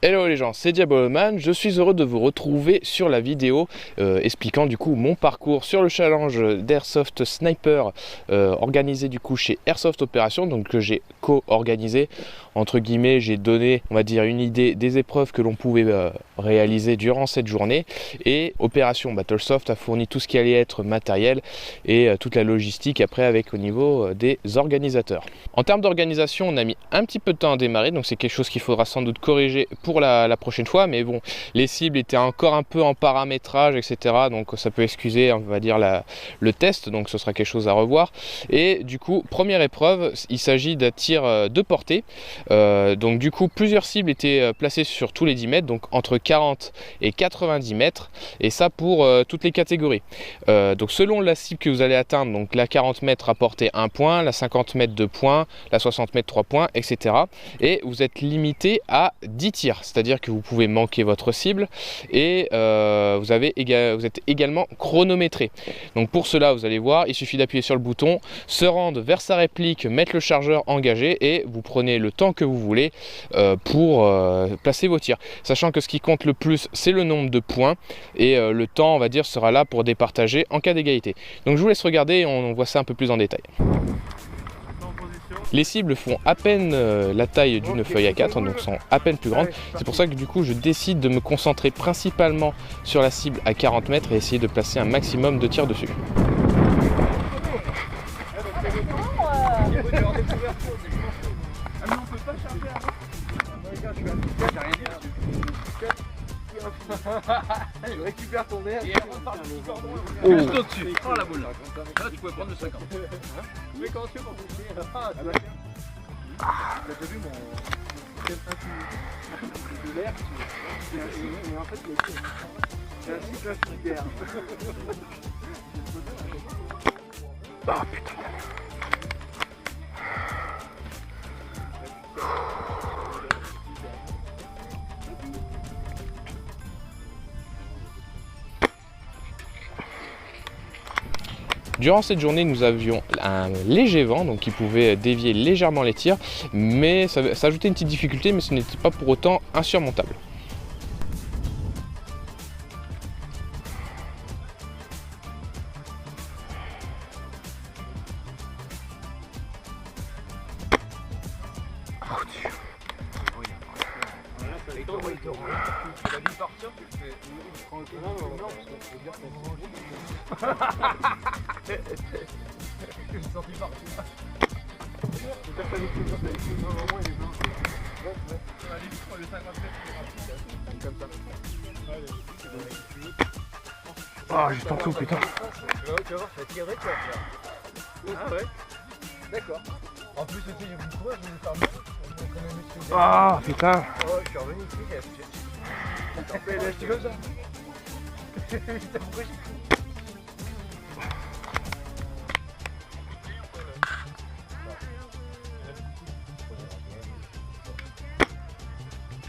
Hello les gens, c'est Diaboloman, je suis heureux de vous retrouver sur la vidéo expliquant du coup mon parcours sur le challenge d'Airsoft Sniper organisé du coup chez Airsoft Opération, donc que j'ai co-organisé. Entre guillemets, j'ai donné, on va dire, une idée des épreuves que l'on pouvait réaliser durant cette journée, et Opération Battlesoft a fourni tout ce qui allait être matériel et toute la logistique après avec au niveau des organisateurs. En termes d'organisation, on a mis un petit peu de temps à démarrer, donc c'est quelque chose qu'il faudra sans doute corriger pour la prochaine fois, mais bon, les cibles étaient encore un peu en paramétrage, etc. Donc ça peut excuser, on va dire, le test, donc ce sera quelque chose à revoir. Et du coup, première épreuve, il s'agit d'un tir de portée. Donc du coup, plusieurs cibles étaient placées sur tous les 10 mètres, donc entre 40 et 90 mètres, et ça pour toutes les catégories. Donc selon la cible que vous allez atteindre, donc la 40 mètres rapportez 1 point, la 50 mètres 2 points, la 60 mètres 3 points, etc. Et vous êtes limité à 10 tirs, c'est-à-dire que vous pouvez manquer votre cible et vous êtes également chronométré. Donc pour cela, vous allez voir, il suffit d'appuyer sur le bouton, se rendre vers sa réplique, mettre le chargeur engagé et vous prenez le temps que vous voulez pour placer vos tirs. Sachant que ce qui compte le plus, c'est le nombre de points et le temps, on va dire, sera là pour départager en cas d'égalité. Donc je vous laisse regarder et on voit ça un peu plus en détail. Les cibles font à peine la taille d'une feuille A4, donc sont à peine plus grandes. C'est pour ça que du coup je décide de me concentrer principalement sur la cible à 40 mètres et essayer de placer un maximum de tirs dessus. Je récupère ton air. Juste au-dessus. Prends la boule là. Là tu pouvais prendre le 50. Mais quand tu veux pour toucher. T'as vu mon de l'air. Mais en fait c'est un cycle d'air. Ah putain. Durant cette journée, nous avions un léger vent, donc qui pouvait dévier légèrement les tirs, mais ça ajoutait une petite difficulté, mais ce n'était pas pour autant insurmontable. Ah, juste en dessous, putain. Tu vas voir, ça va tirer, tu vas faire. Ah ouais. D'accord. En plus, tu sais, j'ai beaucoup de je vais faire mieux. Ah, putain. Oh, je suis revenu ici, j'ai affiché. Attends, mais là, je suis comme ça. Putain, pourquoi j'ai pris ?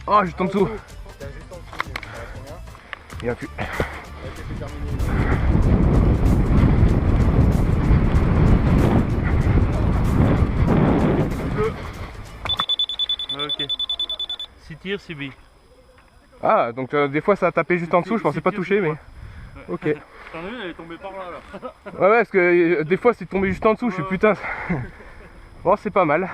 Ah, juste en dessous. T'as juste en dessous, ça va combien ? Il n'y a plus. C'est terminé. Ok. 6 tirs, 6 billes. Ah, donc des fois ça a tapé juste en dessous, je pensais pas toucher, mais... Ok. T'en as vu, elle est tombée par là, là. Ouais, parce que des fois c'est tombé juste en dessous, je suis putain... Bon, c'est pas mal.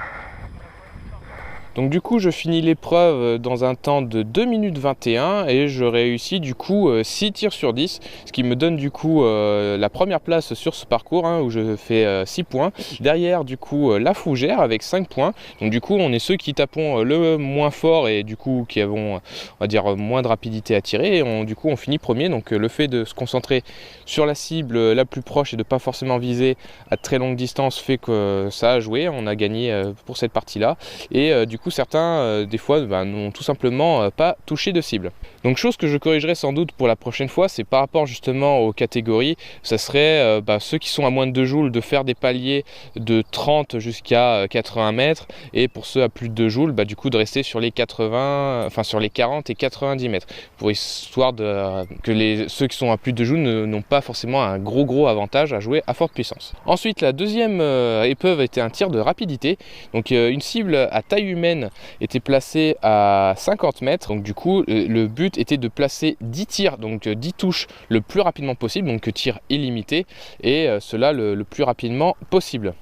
Donc du coup je finis l'épreuve dans un temps de 2 minutes 21 et je réussis du coup 6 tirs sur 10, ce qui me donne du coup la première place sur ce parcours où je fais 6 points. Derrière du coup la Fougère avec 5 points. Donc du coup on est ceux qui tapons le moins fort et du coup qui avons, on va dire, moins de rapidité à tirer, et du coup on finit premier. Donc le fait de se concentrer sur la cible la plus proche et de pas forcément viser à très longue distance fait que ça a joué, on a gagné pour cette partie là, et du coup coup certains des fois n'ont tout simplement pas touché de cible. Donc chose que je corrigerai sans doute pour la prochaine fois, c'est par rapport justement aux catégories, ça serait ceux qui sont à moins de 2 joules de faire des paliers de 30 jusqu'à 80 mètres, et pour ceux à plus de 2 joules, du coup de rester sur les 40 et 90 mètres, pour histoire que ceux qui sont à plus de 2 joules n'ont pas forcément un gros avantage à jouer à forte puissance. Ensuite, la deuxième épreuve était un tir de rapidité. Donc une cible à taille humaine était placée à 50 mètres. Donc du coup, le but était de placer 10 tirs, donc 10 touches le plus rapidement possible, donc tir illimité, et cela le plus rapidement possible.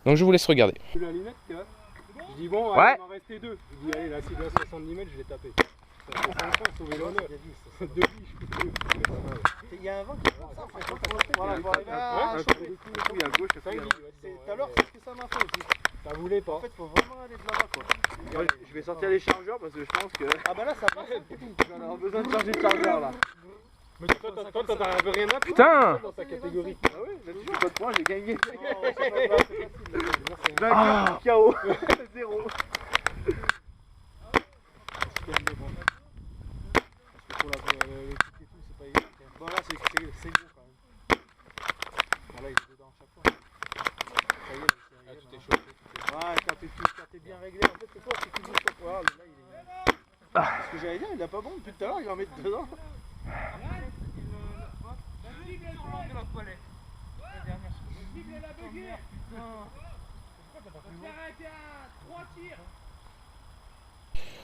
Donc je vous laisse regarder. Je dis bon, allez, il m'en restait 2. Je dis allez, la cible à 70 mètres, je l'ai tapé. Ça fait 5 ans, sauver l'honneur. Il y a un vent qui est comme ça, en fait. Voilà, pour arriver à choper. Il y a gauche, tout à l'heure, c'est ce que ça m'a fait aussi. Ça voulait pas. En fait, faut vraiment aller de là-bas, quoi. Ouais, je vais sortir les chargeurs parce que je pense que... Ah bah là, ça passe. J'en ai besoin de changer de chargeur, là. Mais toi, t'as rien à putain dans ta catégorie. Ah ouais, là, tu fais pas de points, j'ai gagné. KO. 0. Pour le kit et tout, c'est pas évident. Bon là c'est gros quand même. Bon là il est dedans à chaque fois. Ça y est, là, tout est chaud. Ouais, quand t'es bien réglé, en fait c'est toi qui bouges ton poids. Là il est... Ce que j'allais dire, il a pas bon depuis tout à l'heure, il va en mettre dedans.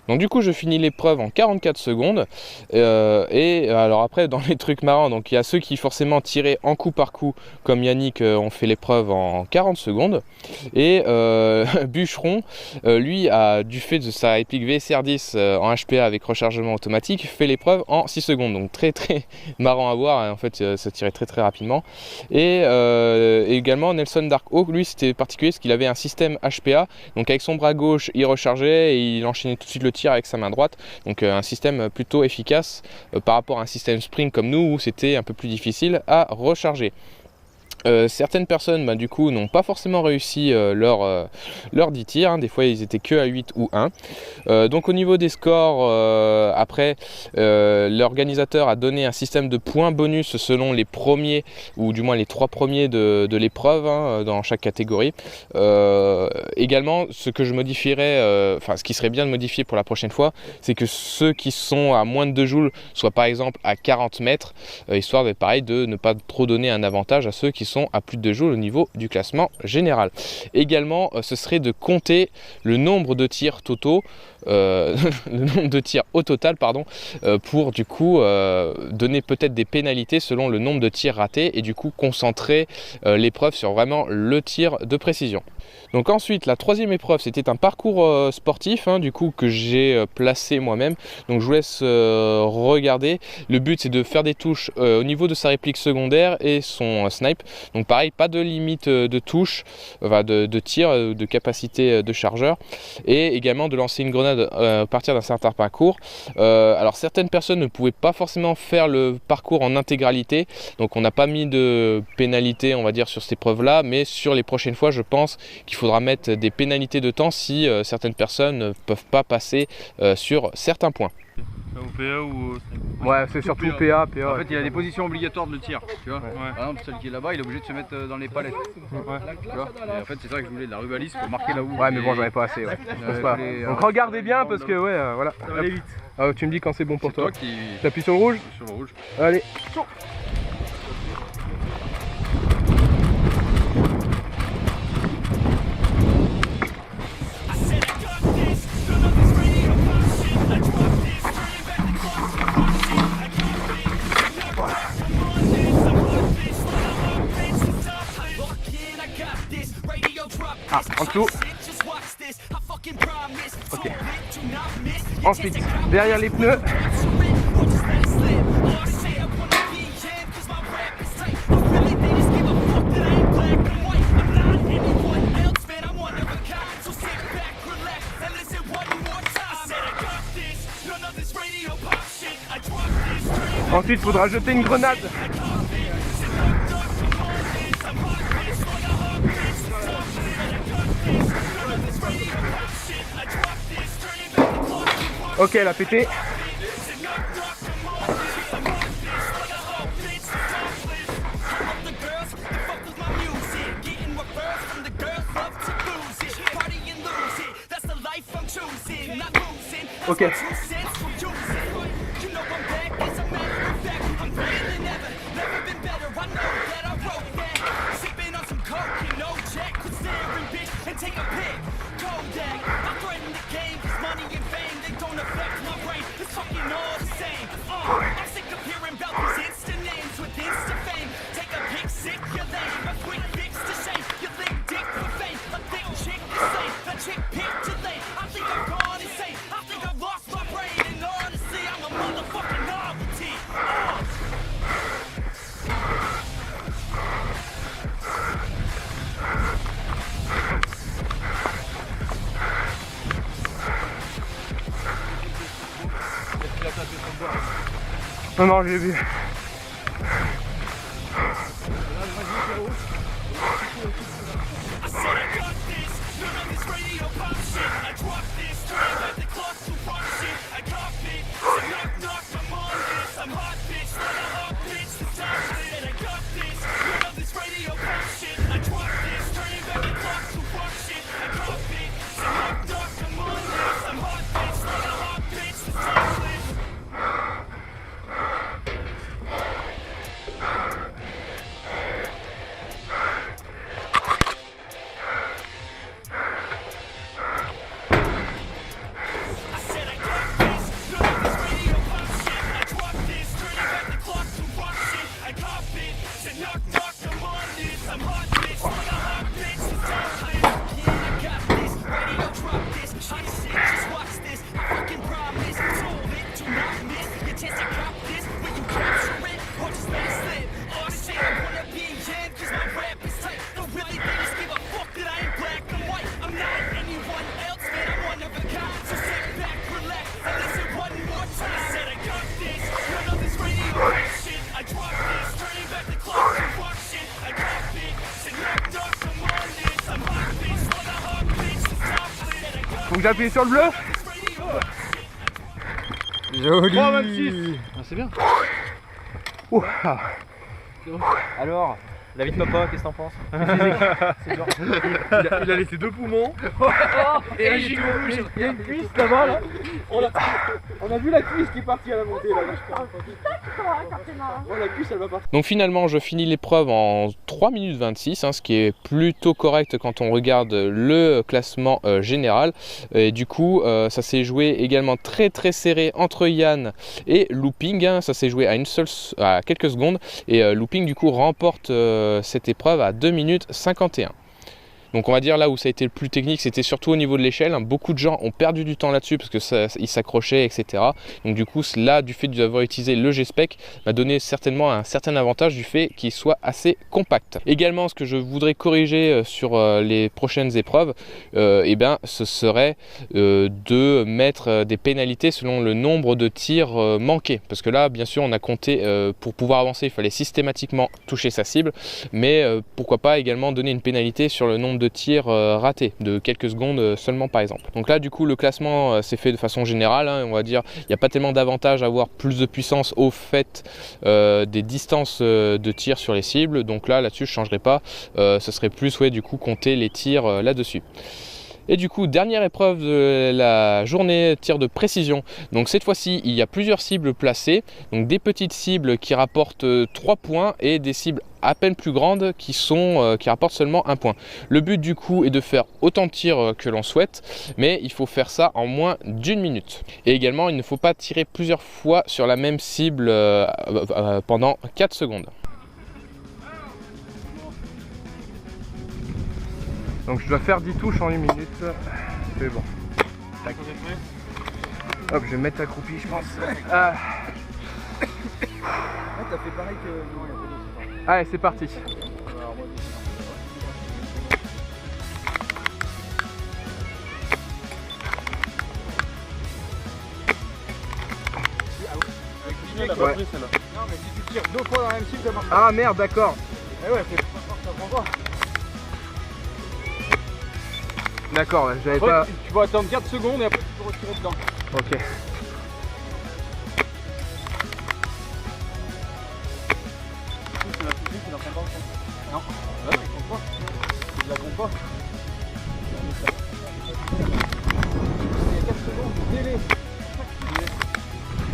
Donc du coup je finis l'épreuve en 44 secondes et alors après dans les trucs marrants, donc il y a ceux qui forcément tiraient en coup par coup comme Yannick ont fait l'épreuve en 40 secondes, et Bûcheron lui a, du fait de sa réplique VSR10 en HPA avec rechargement automatique, fait l'épreuve en 6 secondes, donc très marrant à voir, hein. En fait ça tirait très rapidement. Et également Nelson Dark Hawk, lui c'était particulier parce qu'il avait un système HPA, donc avec son bras gauche il rechargeait et il enchaînait tout de suite le tir avec sa main droite, donc un système plutôt efficace par rapport à un système spring comme nous où c'était un peu plus difficile à recharger. Certaines personnes du coup n'ont pas forcément réussi leur 10 tirs, hein. Des fois ils étaient que à 8 ou 1. Donc au niveau des scores, après l'organisateur a donné un système de points bonus selon les premiers, ou du moins les 3 premiers de l'épreuve, hein, dans chaque catégorie. Également ce que je modifierais, ce qui serait bien de modifier pour la prochaine fois, c'est que ceux qui sont à moins de 2 joules soient par exemple à 40 mètres, histoire de ne pas trop donner un avantage à ceux qui sont à plus de 2 joules au niveau du classement général. Également ce serait de compter le nombre de tirs totaux, le nombre de tirs au total pardon, pour du coup donner peut-être des pénalités selon le nombre de tirs ratés, et du coup concentrer l'épreuve sur vraiment le tir de précision. Donc ensuite la troisième épreuve c'était un parcours sportif, hein, du coup que j'ai placé moi-même, donc je vous laisse regarder. Le but c'est de faire des touches au niveau de sa réplique secondaire et son snipe, donc pareil, pas de limite de touche, de tir, de capacité de chargeur, et également de lancer une grenade à partir d'un certain parcours. Alors certaines personnes ne pouvaient pas forcément faire le parcours en intégralité, donc on n'a pas mis de pénalité on va dire sur cette épreuve là, mais sur les prochaines fois je pense qu'il faudra mettre des pénalités de temps si certaines personnes ne peuvent pas passer sur certains points. Au PA ou au... Ouais, c'est surtout PA. En fait, il a des positions obligatoires de tir, tu vois. Ouais. Par exemple, celui qui est là-bas, il est obligé de se mettre dans les palettes. Ouais. Tu vois. Et en fait, c'est ça que je voulais, de la rubalise pour marquer là où. Ouais, mais bon, j'en avais pas assez. Ouais. Donc regardez bien parce que voilà. Ça va aller vite. Ah, tu me dis quand c'est bon pour toi. T'appuies sur le rouge. Sur le rouge. Allez. Ah, en dessous. Ok. Ensuite, derrière les pneus. Ensuite, il faudra jeter une grenade. Ok, elle a pété. Ok. Non, non, j'ai vu. Donc j'ai appuyé sur le bleu. Joli. 3,26. Ah, c'est bien. Alors, la vie de papa, qu'est-ce que t'en penses? Il a laissé 2 poumons. Et un gigot. Il y a une cuisse là-bas là. On a vu la cuisse qui est partie à la montée là. Oh, la cuisse elle va partir. Donc finalement je finis l'épreuve en 3 minutes 26, hein, ce qui est plutôt correct quand on regarde le classement général. Et du coup ça s'est joué également très serré entre Yann et Looping, hein. Ça s'est joué à quelques secondes et Looping du coup remporte cette épreuve à 2 minutes 51. Donc on va dire là où ça a été le plus technique, c'était surtout au niveau de l'échelle. Beaucoup de gens ont perdu du temps là-dessus parce qu'ils s'accrochaient, etc. Donc du coup là, du fait d'avoir utilisé le G-Spec, m'a donné certainement un certain avantage du fait qu'il soit assez compact. Également, ce que je voudrais corriger sur les prochaines épreuves, eh ben, ce serait de mettre des pénalités selon le nombre de tirs manqués. Parce que là, bien sûr, on a compté, pour pouvoir avancer, il fallait systématiquement toucher sa cible. Mais pourquoi pas également donner une pénalité sur le nombre de tirs ratés de quelques secondes seulement par exemple. Donc là du coup le classement s'est fait de façon générale, hein, on va dire il n'y a pas tellement d'avantage à avoir plus de puissance au fait des distances de tir sur les cibles. Donc là-dessus je ne changerai pas, ce serait plus du coup compter les tirs là-dessus. Et du coup, dernière épreuve de la journée, tir de précision. Donc cette fois-ci, il y a plusieurs cibles placées. Donc des petites cibles qui rapportent 3 points et des cibles à peine plus grandes qui rapportent seulement 1 point. Le but du coup est de faire autant de tirs que l'on souhaite, mais il faut faire ça en moins d'1 minute. Et également, il ne faut pas tirer plusieurs fois sur la même cible pendant 4 secondes. Donc je dois faire 10 touches en 1 minute. C'est bon. Tac. Hop, je vais mettre accroupi, je pense. Ah. T'as fait pareil que... Allez, c'est parti. Ouais. Non mais si tu tires 2 fois dans la même cible, ça marche pas. Ah merde, d'accord. Eh ouais, c'est pas ça prend pas. D'accord, j'avais pas... Tu vas attendre 4 secondes et après tu peux retirer dedans. Ok. C'est la physique, il en prend pas en compte. Non, là, il compte pas. Il la compte pas. Il y a 4 secondes de délai.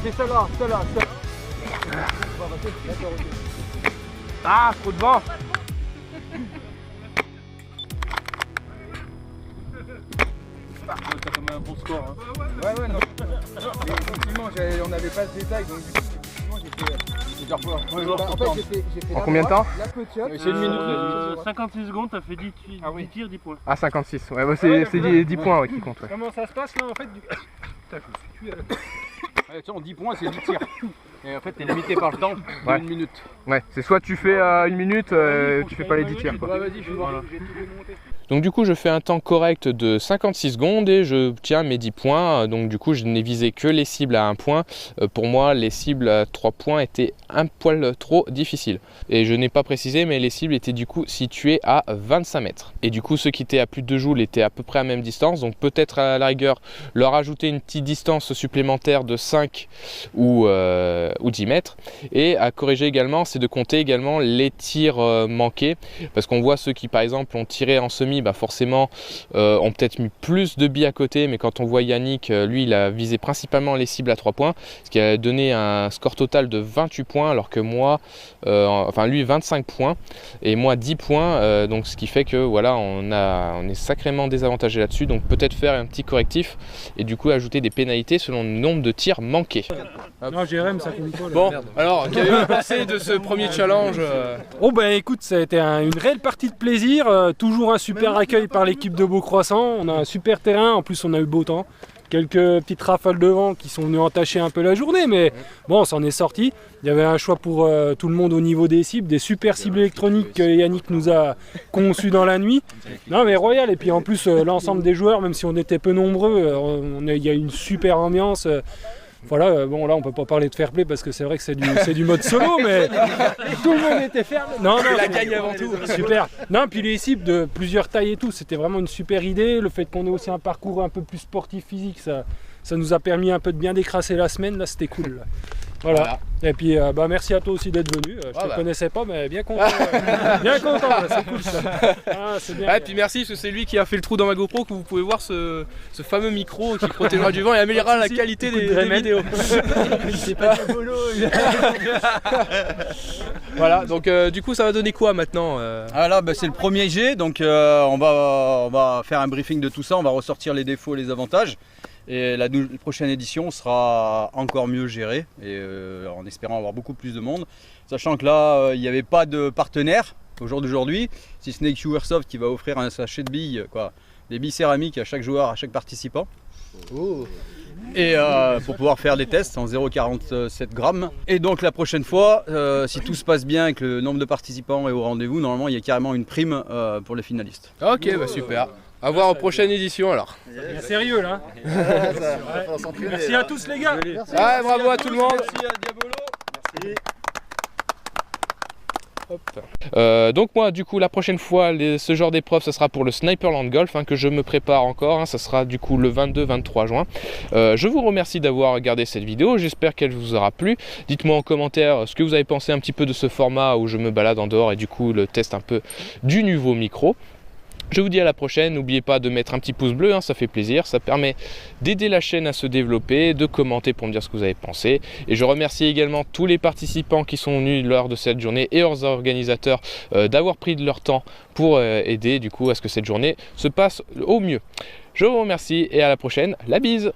C'est celle-là, celle-là, celle-là. D'accord, ok. Ah, trop de vent. T'as quand même un bon score. Hein. Ouais, non. Et effectivement, on n'avait pas ce détail, donc du coup, effectivement, j'ai fait. En fait, j'ai fait en combien de temps? La petite. C'est une minute. 56 secondes, t'as fait 10 tirs, 10 points. Ah, 56. Ouais, bah, c'est 10 points ouais, qui comptent. Ouais. Comment ça se passe là en fait Putain, je me suis tué. Ouais, tu sais, en 10 points, c'est 10 tirs. Et en fait, t'es limité par le temps de Ouais. 1 minute. Ouais, c'est soit tu fais 1 minute, tu fais pas les 10 tirs. Quoi. Ouais, vas-y, je vais voir. Donc du coup je fais un temps correct de 56 secondes et je tiens mes 10 points. Donc du coup je n'ai visé que les cibles à 1 point. Pour moi les cibles à 3 points étaient un poil trop difficiles. Et je n'ai pas précisé mais les cibles étaient du coup situées à 25 mètres. Et du coup ceux qui étaient à plus de 2 joules étaient à peu près à la même distance. Donc peut-être à la rigueur leur ajouter une petite distance supplémentaire de 5 ou 10 mètres. Et à corriger également c'est de compter également les tirs manqués. Parce qu'on voit ceux qui par exemple ont tiré en semi, bah forcément ont peut-être mis plus de billes à côté, mais quand on voit Yannick, lui il a visé principalement les cibles à 3 points, ce qui a donné un score total de 28 points, alors que moi, enfin lui 25 points et moi 10 points, donc ce qui fait que voilà, on est sacrément désavantagé là-dessus, donc peut-être faire un petit correctif et du coup ajouter des pénalités selon le nombre de tirs manqués. Non, GRM, ça compte pas. Là. Bon, alors qu'avez-vous pensé de ce premier challenge Oh bah écoute, ça a été une réelle partie de plaisir, toujours un super accueil par l'équipe de Beaucroissant, on a un super terrain, en plus on a eu beau temps, quelques petites rafales de vent qui sont venues entacher un peu la journée, mais bon, on s'en est sorti. Il y avait un choix pour tout le monde au niveau des cibles, des super cibles électroniques que Yannick nous a conçues dans la nuit. Non mais royal, et puis en plus l'ensemble des joueurs, même si on était peu nombreux, il y a une super ambiance. Voilà, bon là on peut pas parler de fair play parce que c'est vrai que c'est du mode solo, mais tout le monde était ferme. Non, la gagne avant tout. Super. Non, puis les cibles de plusieurs tailles et tout, c'était vraiment une super idée. Le fait qu'on ait aussi un parcours un peu plus sportif physique, ça nous a permis un peu de bien décrasser la semaine, là c'était cool. Là. Voilà. Et puis bah, merci à toi aussi d'être venu. Je te connaissais pas, mais bien content. Bien content, là, c'est cool ça. Ah, c'est bien. Et puis merci, parce que c'est lui qui a fait le trou dans ma GoPro, que vous pouvez voir ce fameux micro qui protégera du vent et améliorera la qualité des vidéos. C'est pas Diabolo. Voilà, donc du coup ça va donner quoi maintenant Ah là, bah, c'est le premier jet, donc on va faire un briefing de tout ça, on va ressortir les défauts et les avantages. Et la prochaine édition sera encore mieux gérée, et en espérant avoir beaucoup plus de monde. Sachant que là, il n'y avait pas de partenaire au jour d'aujourd'hui, si ce n'est que Airsoft qui va offrir un sachet de billes, des billes céramiques à chaque joueur, à chaque participant. Oh. Et pour pouvoir faire des tests en 0,47 grammes. Et donc la prochaine fois, si tout se passe bien et que le nombre de participants est au rendez-vous, normalement il y a carrément une prime pour les finalistes. Ok, bah super. À voir en prochaine édition alors. Bien sérieux là. Merci à tous les gars. Ouais, bravo à tout le monde. Merci à Diabolo. Merci. Donc moi du coup la prochaine fois ce genre d'épreuve ça sera pour le Sniperland Golf que je me prépare encore, ça sera du coup le 22-23 juin. Je vous remercie d'avoir regardé cette vidéo, j'espère qu'elle vous aura plu. Dites-moi en commentaire ce que vous avez pensé un petit peu de ce format où je me balade en dehors et du coup le test un peu du nouveau micro. Je vous dis à la prochaine, n'oubliez pas de mettre un petit pouce bleu, ça fait plaisir, ça permet d'aider la chaîne à se développer, de commenter pour me dire ce que vous avez pensé. Et je remercie également tous les participants qui sont venus lors de cette journée et leurs organisateurs d'avoir pris de leur temps pour aider du coup à ce que cette journée se passe au mieux. Je vous remercie et à la prochaine, la bise!